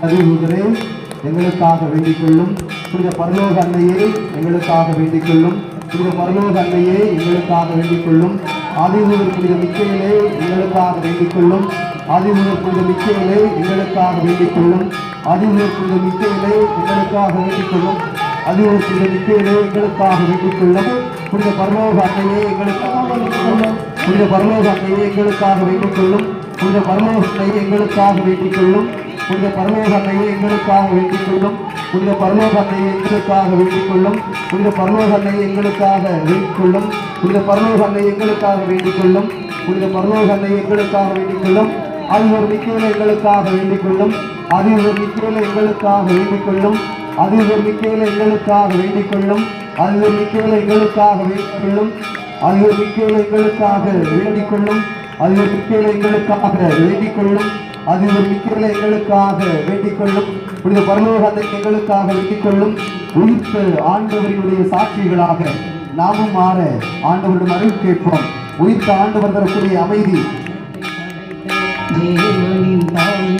அறிவுகிறே எங்களுக்காக வேண்டிக் கொள்ளும். புனித பரலோக அன்னையே எங்களுக்காக வேண்டிக் கொள்ளும். புனித பரலோக அன்னையே எங்களுக்காக வேண்டிக் கொள்ளும். ஆதிதூதர் புனித மிக்கேலே எங்களுக்காக வேண்டிக் கொள்ளும். ஆதிதூதர் புனித மிக்கேலே எங்களுக்காக வேண்டிக் கொள்ளும். ஆதிதூதர் புனித மிக்கேலே எங்களுக்காக வேண்டிக் கொள்ளும். ஆதிதூதர் புனித மிக்கேலே எங்களுக்காக வேண்டிக் கொள்ளும். புனித பரலோக அன்னையே எங்களுக்காக வேண்டிக் கொள்ளும். புனித பரலோக அன்னையே எங்களுக்காக வேண்டிக் கொள்ளும். புனித பரலோக அன்னையே எங்களுக்காக வேண்டிக் கொள்ளும். புனித பரலோக அன்னையே எங்களுக்காக வேண்டிக் கொள்ளும். புனித பரலோக அன்னையே எங்களுக்காக வேண்டிக் கொள்ளும். புனித பரலோக அன்னையே எங்களுக்காக வேண்டிக் கொள்ளும். புனித பரலோக அன்னையே எங்களுக்காக வேண்டிக் கொள்ளும். புனித பரலோக அன்னையே எங்களுக்காக வேண்டிக் கொள்ளும். ஆதிதூதர் மிக்கேலே எங்களுக்காக வேண்டிக் கொள்ளும். ஆதிதூதர் மிக்கேலே எங்களுக்காக வேண்டிக் கொள்ளும். ஆதிதூதர் மிக்கேலே எங்களுக்காக வேண்டிக் கொள்ளும். ஆதிதூதர் மிக்கேலே எங்களுக்காக வேண்டிக் கொள்ளும். ஆதிதூதர் மிக்கேலே எங்களுக்காக வேண்டிக் கொள்ளும். ஆதிதூதர் மிக்கேலே எங்களுக்காக வேண்டிக் கொள்ளும். ஆதிதூதர் மிக்கேலே எங்களுக்காக வேண்டிக் கொள்ளும். புனித பரலோக அன்னை எங்களுக்காக வேண்டிக் கொள்ளும். உயிர்த்த ஆண்டவரினுடைய சாட்சிகளாக நாமும் மாற ஆண்டவரிடம் அருள் கேட்போம். உயிர்த்த ஆண்டவர் தரக்கூடிய அமைதி